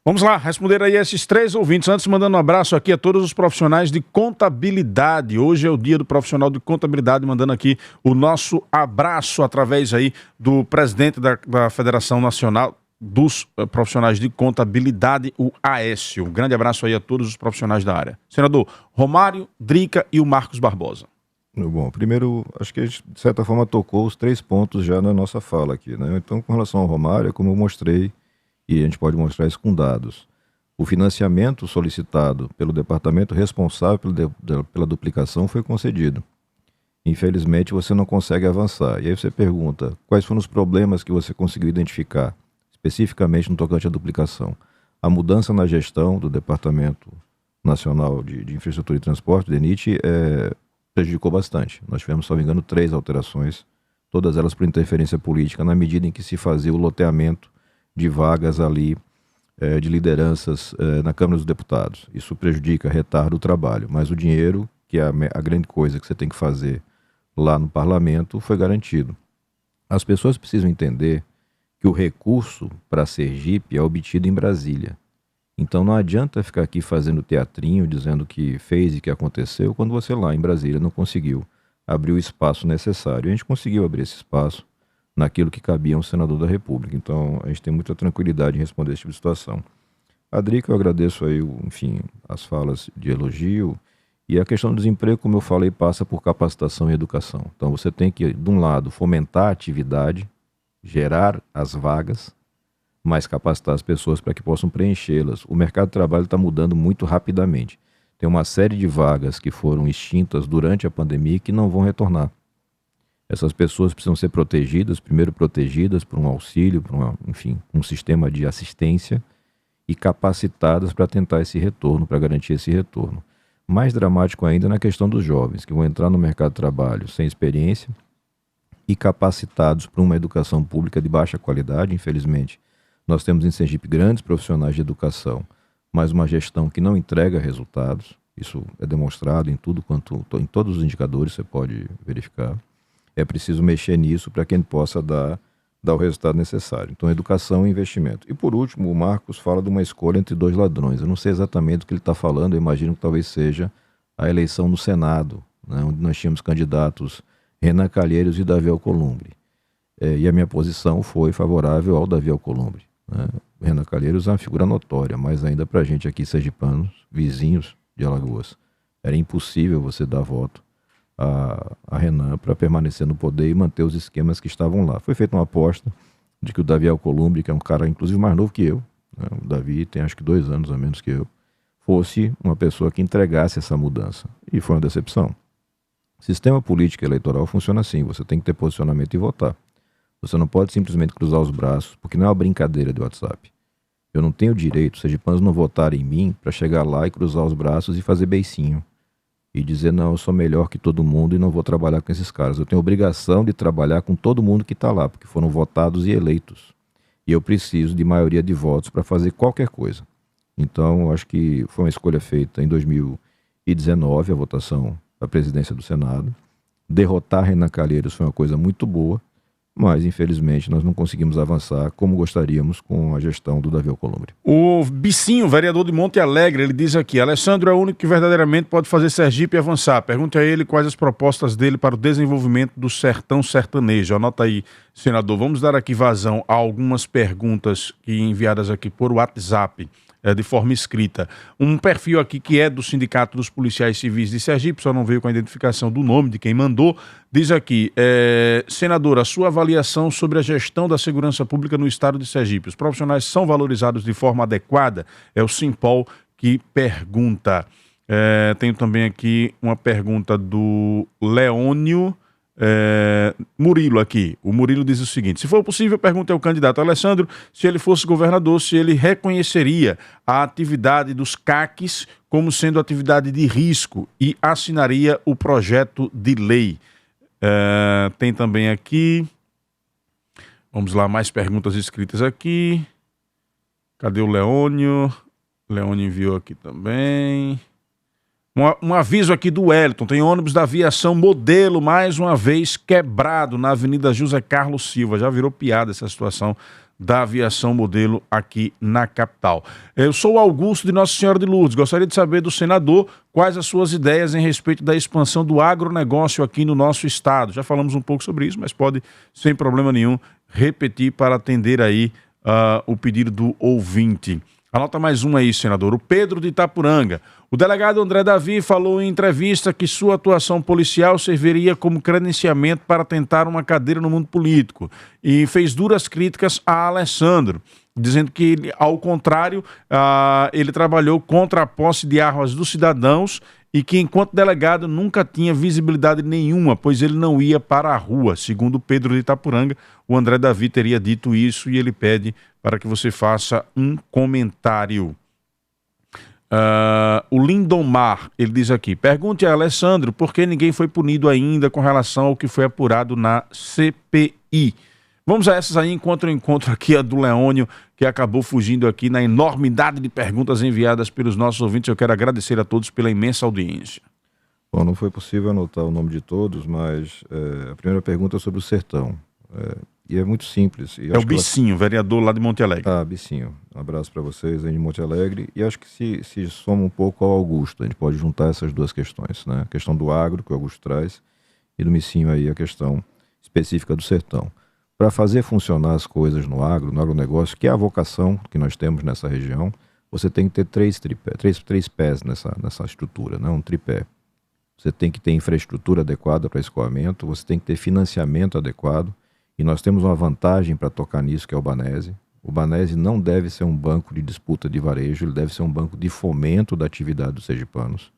Vamos lá, responder aí esses 3 ouvintes. Antes, mandando um abraço aqui a todos os profissionais de contabilidade. Hoje é o dia do profissional de contabilidade, mandando aqui o nosso abraço através aí do presidente da Federação Nacional dos Profissionais de Contabilidade, o Aécio. Um grande abraço aí a todos os profissionais da área. Senador Romário, Drica e o Marcos Barbosa. Bom, primeiro, acho que a gente, de certa forma, tocou os 3 pontos já na nossa fala aqui, né? Então, com relação ao Romário, como eu mostrei, e a gente pode mostrar isso com dados, o financiamento solicitado pelo departamento responsável pela duplicação foi concedido. Infelizmente, você não consegue avançar. E aí você pergunta, quais foram os problemas que você conseguiu identificar, especificamente no tocante à duplicação? A mudança na gestão do Departamento Nacional de Infraestrutura e Transporte, DENIT, prejudicou bastante. Nós tivemos, se não me engano, 3 alterações, todas elas por interferência política, na medida em que se fazia o loteamento de vagas ali, de lideranças na Câmara dos Deputados. Isso prejudica, retarda o trabalho, mas o dinheiro, que é a grande coisa que você tem que fazer lá no parlamento, foi garantido. As pessoas precisam entender que o recurso para Sergipe é obtido em Brasília. Então não adianta ficar aqui fazendo teatrinho, dizendo que fez e que aconteceu, quando você lá em Brasília não conseguiu abrir o espaço necessário. A gente conseguiu abrir esse espaço naquilo que cabia a um senador da República. Então, a gente tem muita tranquilidade em responder esse tipo de situação. A Drica, eu agradeço aí, enfim, as falas de elogio. E a questão do desemprego, como eu falei, passa por capacitação e educação. Então, você tem que, de um lado, fomentar a atividade, gerar as vagas, mas capacitar as pessoas para que possam preenchê-las. O mercado de trabalho está mudando muito rapidamente. Tem uma série de vagas que foram extintas durante a pandemia e que não vão retornar. Essas pessoas precisam ser protegidas, primeiro protegidas por um auxílio, por um sistema de assistência e capacitadas para tentar esse retorno, para garantir esse retorno. Mais dramático ainda na questão dos jovens, que vão entrar no mercado de trabalho sem experiência e capacitados para uma educação pública de baixa qualidade, infelizmente. Nós temos em Sergipe grandes profissionais de educação, mas uma gestão que não entrega resultados. Isso é demonstrado em em todos os indicadores, você pode verificar. É preciso mexer nisso para que a gente possa dar o resultado necessário. Então, educação e investimento. E por último, o Marcos fala de uma escolha entre dois ladrões. Eu não sei exatamente o que ele está falando, eu imagino que talvez seja a eleição no Senado, né, onde nós tínhamos candidatos Renan Calheiros e Davi Alcolumbre. E a minha posição foi favorável ao Davi Alcolumbre. Né? Renan Calheiros é uma figura notória, mas ainda para a gente aqui, sergipanos, vizinhos de Alagoas, era impossível você dar voto a Renan para permanecer no poder e manter os esquemas que estavam lá. Foi feita uma aposta de que o Davi Alcolumbre, que é um cara inclusive mais novo que eu, né? O Davi tem acho que 2 anos a menos que eu, fosse uma pessoa que entregasse essa mudança. E foi uma decepção. O sistema político eleitoral funciona assim, você tem que ter posicionamento e votar. Você não pode simplesmente cruzar os braços, porque não é uma brincadeira de WhatsApp. Eu não tenho direito, os sergipanos não votarem em mim para chegar lá e cruzar os braços e fazer beicinho. E dizer, não, eu sou melhor que todo mundo e não vou trabalhar com esses caras. Eu tenho obrigação de trabalhar com todo mundo que está lá, porque foram votados e eleitos. E eu preciso de maioria de votos para fazer qualquer coisa. Então, eu acho que foi uma escolha feita em 2019, a votação da presidência do Senado. Derrotar Renan Calheiros foi uma coisa muito boa, mas infelizmente nós não conseguimos avançar como gostaríamos com a gestão do Davi Alcolumbre. O Bicinho, vereador de Monte Alegre, ele diz aqui: Alessandro é o único que verdadeiramente pode fazer Sergipe avançar. Pergunte a ele quais as propostas dele para o desenvolvimento do sertão sertanejo. Anota aí, senador. Vamos dar aqui vazão a algumas perguntas que enviadas aqui por WhatsApp, de forma escrita. Um perfil aqui que é do Sindicato dos Policiais Civis de Sergipe, só não veio com a identificação do nome de quem mandou, diz aqui: senador, a sua avaliação sobre a gestão da segurança pública no estado de Sergipe. Os profissionais são valorizados de forma adequada? É o Simpol que pergunta. Tenho também aqui uma pergunta do Leônio Murilo aqui. O Murilo diz o seguinte: se for possível, pergunte ao candidato Alessandro se ele fosse governador, se ele reconheceria a atividade dos CACs como sendo atividade de risco e assinaria o projeto de lei. Tem também aqui, vamos lá, mais perguntas escritas aqui. Cadê o Leônio? Leônio enviou aqui também. Um aviso aqui do Wellington: tem ônibus da aviação modelo mais uma vez quebrado na Avenida José Carlos Silva. Já virou piada essa situação da aviação modelo aqui na capital. Eu sou o Augusto de Nossa Senhora de Lourdes. Gostaria de saber do senador quais as suas ideias em respeito da expansão do agronegócio aqui no nosso estado. Já falamos um pouco sobre isso, mas pode, sem problema nenhum, repetir para atender aí o pedido do ouvinte. Anota mais uma aí, senador. O Pedro de Itapuranga. O delegado André Davi falou em entrevista que sua atuação policial serviria como credenciamento para tentar uma cadeira no mundo político e fez duras críticas a Alessandro, dizendo que, ao contrário, ele trabalhou contra a posse de armas dos cidadãos e que, enquanto delegado, nunca tinha visibilidade nenhuma, pois ele não ia para a rua. Segundo Pedro de Itapuranga, o André Davi teria dito isso e ele pede para que você faça um comentário. O Lindomar, ele diz aqui: pergunte a Alessandro por que ninguém foi punido ainda com relação ao que foi apurado na CPI. Vamos a essas aí, enquanto eu encontro aqui a do Leônio, que acabou fugindo aqui na enormidade de perguntas enviadas pelos nossos ouvintes. Eu quero agradecer a todos pela imensa audiência. Bom, não foi possível anotar o nome de todos, mas a primeira pergunta é sobre o sertão. E é muito simples. E é o Bicinho, vereador lá de Monte Alegre. Bicinho. Um abraço para vocês aí de Monte Alegre. E acho que se soma um pouco ao Augusto, a gente pode juntar essas duas questões, né? A questão do agro, que o Augusto traz, e do Bicinho aí a questão específica do sertão. Para fazer funcionar as coisas no agronegócio, que é a vocação que nós temos nessa região, você tem que ter três pés nessa estrutura, né? Um tripé. Você tem que ter infraestrutura adequada para escoamento, você tem que ter financiamento adequado, e nós temos uma vantagem para tocar nisso, que é o Banese. O Banese não deve ser um banco de disputa de varejo, ele deve ser um banco de fomento da atividade dos sergipanos.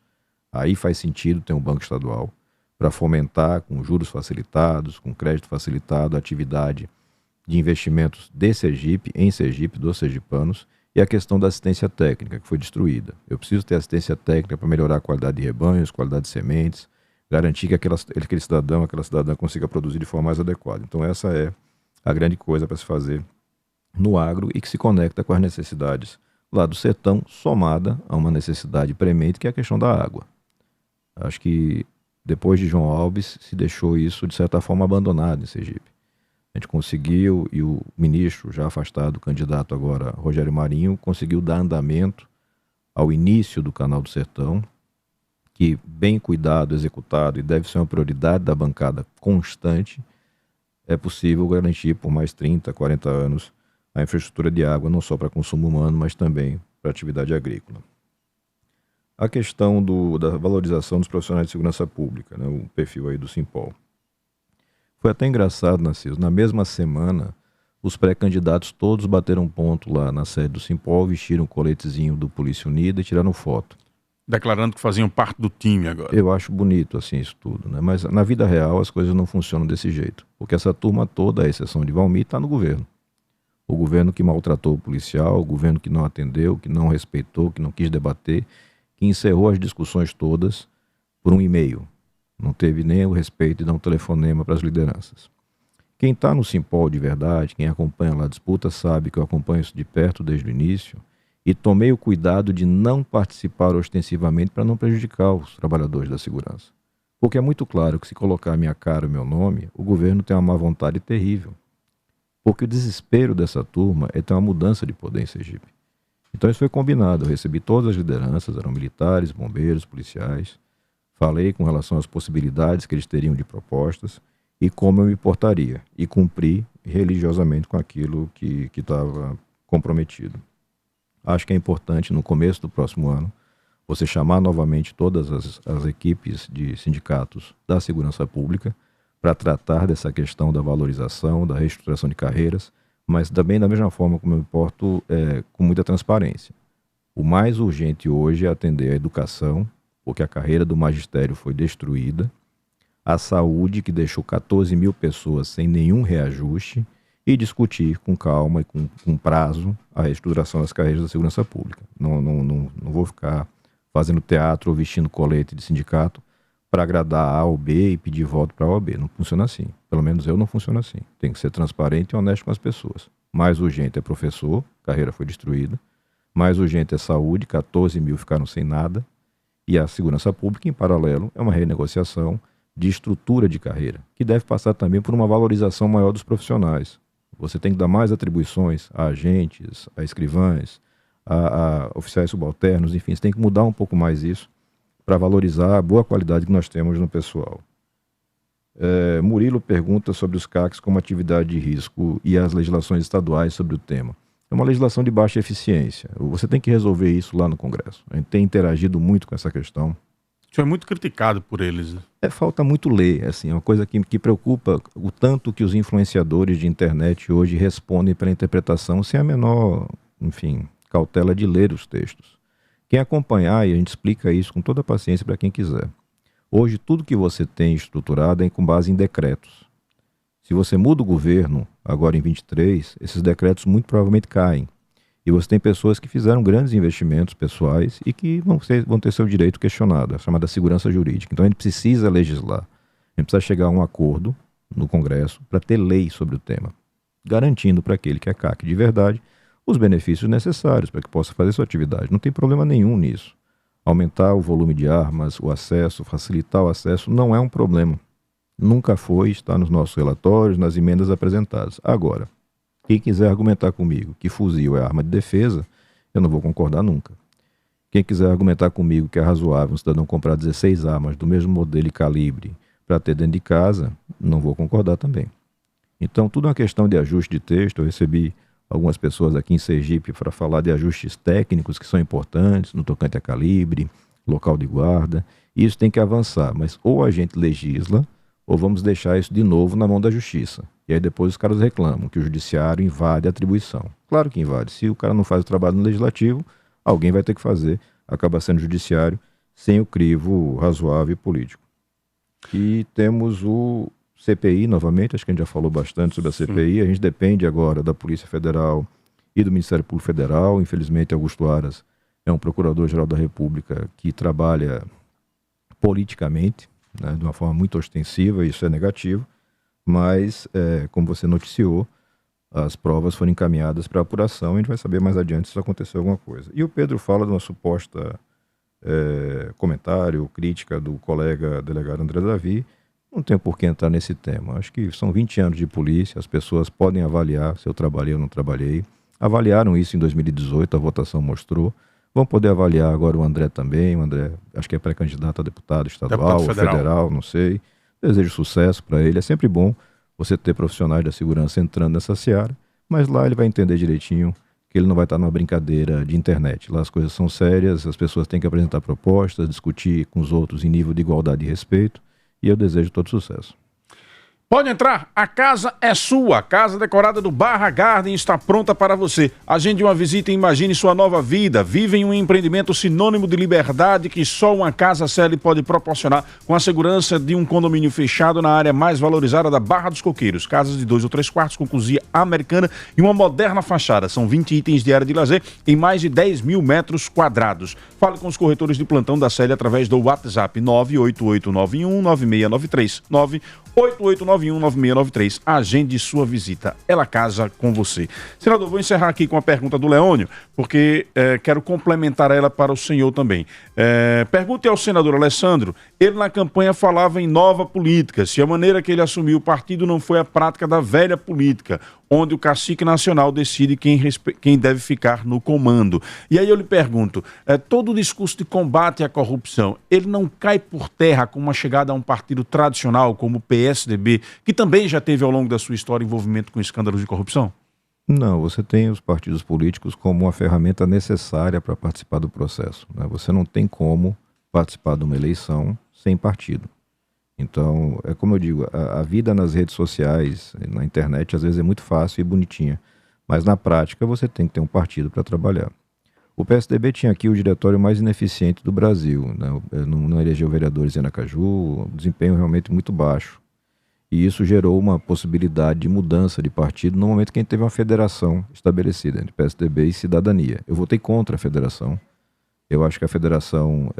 Aí faz sentido ter um banco estadual para fomentar com juros facilitados, com crédito facilitado, a atividade de investimentos de Sergipe, em Sergipe, dos sergipanos, e a questão da assistência técnica, que foi destruída. Eu preciso ter assistência técnica para melhorar a qualidade de rebanhos, qualidade de sementes, garantir que aquele cidadão, aquela cidadã consiga produzir de forma mais adequada. Então essa é a grande coisa para se fazer no agro e que se conecta com as necessidades lá do sertão, somada a uma necessidade premente, que é a questão da água. Acho que depois de João Alves se deixou isso, de certa forma, abandonado em Sergipe. A gente conseguiu, e o ministro, já afastado, o candidato agora, Rogério Marinho, conseguiu dar andamento ao início do Canal do Sertão, que, bem cuidado, executado, e deve ser uma prioridade da bancada constante, é possível garantir por mais 30, 40 anos a infraestrutura de água, não só para consumo humano, mas também para atividade agrícola. A questão da valorização dos profissionais de segurança pública, né, o perfil aí do Simpol. Foi até engraçado, Narciso, na mesma semana, os pré-candidatos todos bateram ponto lá na sede do Simpol, vestiram o coletezinho do Polícia Unida e tiraram foto. Declarando que faziam parte do time agora. Eu acho bonito assim isso tudo, né? Mas na vida real as coisas não funcionam desse jeito. Porque essa turma toda, à exceção de Valmir, está no governo. O governo que maltratou o policial, o governo que não atendeu, que não respeitou, que não quis debater, que encerrou as discussões todas por um e-mail. Não teve nem o respeito de dar um telefonema para as lideranças. Quem está no Simpol de verdade, quem acompanha lá a disputa, sabe que eu acompanho isso de perto desde o início e tomei o cuidado de não participar ostensivamente para não prejudicar os trabalhadores da segurança. Porque é muito claro que se colocar a minha cara, o meu nome, o governo tem uma má vontade terrível. Porque o desespero dessa turma é ter uma mudança de poder em Sergipe. Então isso foi combinado, eu recebi todas as lideranças, eram militares, bombeiros, policiais, falei com relação às possibilidades que eles teriam de propostas e como eu me portaria, e cumpri religiosamente com aquilo que estava comprometido. Acho que é importante, no começo do próximo ano, você chamar novamente todas as equipes de sindicatos da segurança pública para tratar dessa questão da valorização, da reestruturação de carreiras, mas também da mesma forma como eu me porto com muita transparência. O mais urgente hoje é atender a educação, porque a carreira do magistério foi destruída, a saúde, que deixou 14 mil pessoas sem nenhum reajuste, e discutir com calma e com prazo a reestruturação das carreiras da segurança pública. Não vou ficar fazendo teatro ou vestindo colete de sindicato para agradar A ou B e pedir voto para A ou B. Não funciona assim. Pelo menos eu não funciono assim. Tem que ser transparente e honesto com as pessoas. Mais urgente é professor, carreira foi destruída. Mais urgente é saúde, 14 mil ficaram sem nada. E a segurança pública, em paralelo, é uma renegociação de estrutura de carreira, que deve passar também por uma valorização maior dos profissionais. Você tem que dar mais atribuições a agentes, a escrivães, a oficiais subalternos, enfim, você tem que mudar um pouco mais isso para valorizar a boa qualidade que nós temos no pessoal. Murilo pergunta sobre os CACs como atividade de risco e as legislações estaduais sobre o tema. É uma legislação de baixa eficiência. Você tem que resolver isso lá no Congresso. A gente tem interagido muito com essa questão. Isso é muito criticado por eles. Falta muito ler, assim, é uma coisa que preocupa o tanto que os influenciadores de internet hoje respondem para a interpretação sem a menor, enfim, cautela de ler os textos. Quem acompanhar, e a gente explica isso com toda a paciência para quem quiser. Hoje, tudo que você tem estruturado é com base em decretos. Se você muda o governo, agora em 23, esses decretos muito provavelmente caem. E você tem pessoas que fizeram grandes investimentos pessoais e que vão ter seu direito questionado, a chamada segurança jurídica. Então a gente precisa legislar, a gente precisa chegar a um acordo no Congresso para ter lei sobre o tema, garantindo para aquele que é CAC de verdade os benefícios necessários para que possa fazer sua atividade. Não tem problema nenhum nisso. Aumentar o volume de armas, o acesso, facilitar o acesso, não é um problema. Nunca foi, está nos nossos relatórios, nas emendas apresentadas. Agora, quem quiser argumentar comigo que fuzil é arma de defesa, eu não vou concordar nunca. Quem quiser argumentar comigo que é razoável um cidadão comprar 16 armas do mesmo modelo e calibre para ter dentro de casa, não vou concordar também. Então, tudo é uma questão de ajuste de texto. Eu recebi algumas pessoas aqui em Sergipe para falar de ajustes técnicos que são importantes, no tocante a calibre, local de guarda. Isso tem que avançar, mas ou a gente legisla, ou vamos deixar isso de novo na mão da justiça. E aí depois os caras reclamam que o judiciário invade a atribuição. Claro que invade. Se o cara não faz o trabalho no legislativo, alguém vai ter que fazer, acaba sendo o judiciário, sem o crivo razoável e político. E temos o CPI novamente, acho que a gente já falou bastante sobre a CPI, a gente depende agora da Polícia Federal e do Ministério Público Federal. Infelizmente, Augusto Aras é um procurador-geral da República que trabalha politicamente, né, de uma forma muito ostensiva, isso é negativo, mas, como você noticiou, as provas foram encaminhadas para apuração e a gente vai saber mais adiante se aconteceu alguma coisa. E o Pedro fala de uma suposta comentário, crítica do colega delegado André Davi. Não tem por que entrar nesse tema. Acho que são 20 anos de polícia, as pessoas podem avaliar se eu trabalhei ou não trabalhei. Avaliaram isso em 2018, a votação mostrou. Vão poder avaliar agora o André também. O André, acho que é pré-candidato a deputado estadual, ou federal, não sei. Desejo sucesso para ele. É sempre bom você ter profissionais da segurança entrando nessa seara, mas lá ele vai entender direitinho que ele não vai estar numa brincadeira de internet. Lá as coisas são sérias, as pessoas têm que apresentar propostas, discutir com os outros em nível de igualdade e respeito, e eu desejo todo sucesso. Pode entrar, a casa é sua. A casa decorada do Barra Garden está pronta para você. Agende uma visita e imagine sua nova vida. Vive em um empreendimento sinônimo de liberdade que só uma casa CL pode proporcionar, com a segurança de um condomínio fechado na área mais valorizada da Barra dos Coqueiros. Casas de 2 ou 3 quartos com cozinha americana e uma moderna fachada. São 20 itens de área de lazer em mais de 10 mil metros quadrados. Fale com os corretores de plantão da CL através do WhatsApp 988919693. 988919693. Agende sua visita. Ela casa com você. Senador, vou encerrar aqui com a pergunta do Leônio, porque quero complementar ela para o senhor também. Pergunte ao senador Alessandro, ele na campanha falava em nova política, se a maneira que ele assumiu o partido não foi a prática da velha política, onde o cacique nacional decide quem deve ficar no comando. E aí eu lhe pergunto, todo o discurso de combate à corrupção, ele não cai por terra com uma chegada a um partido tradicional como o PSDB, que também já teve ao longo da sua história envolvimento com escândalos de corrupção? Não, você tem os partidos políticos como uma ferramenta necessária para participar do processo, né? Você não tem como participar de uma eleição sem partido. Então, é como eu digo, a vida nas redes sociais, na internet, às vezes é muito fácil e bonitinha, mas na prática você tem que ter um partido para trabalhar. O PSDB tinha aqui o diretório mais ineficiente do Brasil, né? Não elegeu vereadores em Aracaju, desempenho realmente muito baixo. E isso gerou uma possibilidade de mudança de partido no momento que a gente teve uma federação estabelecida entre PSDB e Cidadania. Eu votei contra a federação. Eu acho que a federação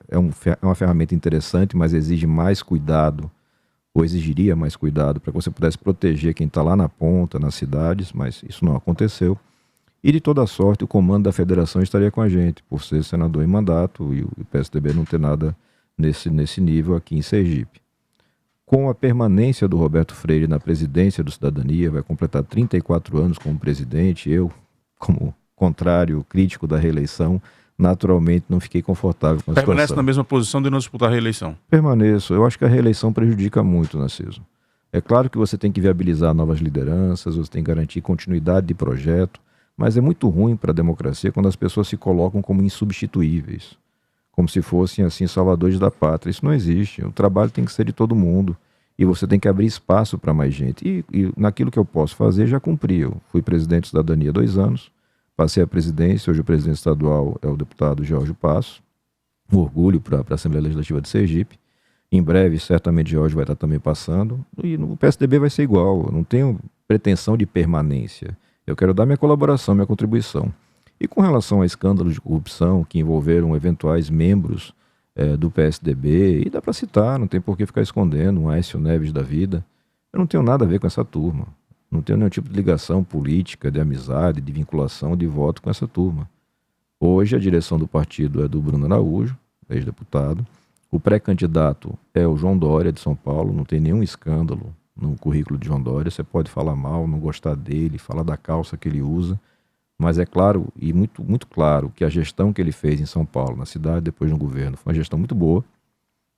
é uma ferramenta interessante, mas exige mais cuidado, ou exigiria mais cuidado, para que você pudesse proteger quem está lá na ponta, nas cidades, mas isso não aconteceu. E de toda sorte, o comando da federação estaria com a gente, por ser senador em mandato, e o PSDB não ter nada nesse nível aqui em Sergipe. Com a permanência do Roberto Freire na presidência do Cidadania, vai completar 34 anos como presidente, eu, como contrário, crítico da reeleição, naturalmente não fiquei confortável com a situação. Permanece na mesma posição de não disputar a reeleição? Permaneço. Eu acho que a reeleição prejudica muito, Narciso. É claro que você tem que viabilizar novas lideranças, você tem que garantir continuidade de projeto, mas é muito ruim para a democracia quando as pessoas se colocam como insubstituíveis, como se fossem assim salvadores da pátria. Isso não existe. O trabalho tem que ser de todo mundo e você tem que abrir espaço para mais gente. E naquilo que eu posso fazer, já cumpri. Eu fui presidente da Cidadania há 2 anos, passei a presidência, hoje o presidente estadual é o deputado Jorge Passo, um orgulho para a Assembleia Legislativa de Sergipe. Em breve, certamente, Jorge vai estar também passando. E no PSDB vai ser igual. Eu não tenho pretensão de permanência. Eu quero dar minha colaboração, minha contribuição. E com relação a escândalos de corrupção que envolveram eventuais membros do PSDB, e dá para citar, não tem por que ficar escondendo, um Aécio Neves da vida, eu não tenho nada a ver com essa turma. Não tenho nenhum tipo de ligação política, de amizade, de vinculação, de voto com essa turma. Hoje a direção do partido é do Bruno Araújo, ex-deputado. O pré-candidato é o João Dória, de São Paulo. Não tem nenhum escândalo no currículo de João Dória. Você pode falar mal, não gostar dele, falar da calça que ele usa. Mas é claro, e muito, muito claro, que a gestão que ele fez em São Paulo, na cidade, depois no governo, foi uma gestão muito boa.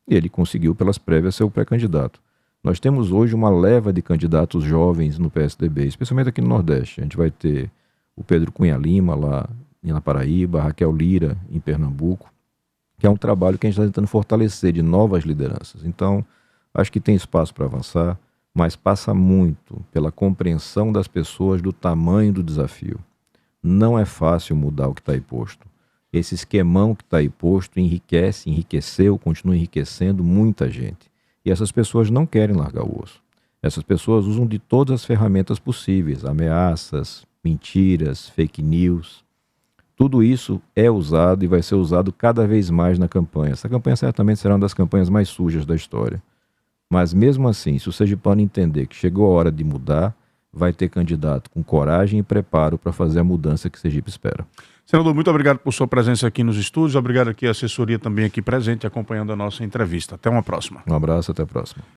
E ele conseguiu, pelas prévias, ser o pré-candidato. Nós temos hoje uma leva de candidatos jovens no PSDB, especialmente aqui no Nordeste. A gente vai ter o Pedro Cunha Lima, lá na Paraíba, a Raquel Lira, em Pernambuco, que é um trabalho que a gente está tentando fortalecer de novas lideranças. Então, Acho que tem espaço para avançar, mas passa muito pela compreensão das pessoas do tamanho do desafio. Não é fácil mudar o que está aí posto. Esse esquemão que está aí posto enriqueceu, continua enriquecendo muita gente. E essas pessoas não querem largar o osso. Essas pessoas usam de todas as ferramentas possíveis, ameaças, mentiras, fake news. Tudo isso é usado e vai ser usado cada vez mais na campanha. Essa campanha certamente será uma das campanhas mais sujas da história. Mas mesmo assim, se o sergipano entender que chegou a hora de mudar, vai ter candidato com coragem e preparo para fazer a mudança que Sergipe espera. Senador, muito obrigado por sua presença aqui nos estúdios. Obrigado aqui à assessoria também aqui presente, acompanhando a nossa entrevista. Até uma próxima. Um abraço, até a próxima.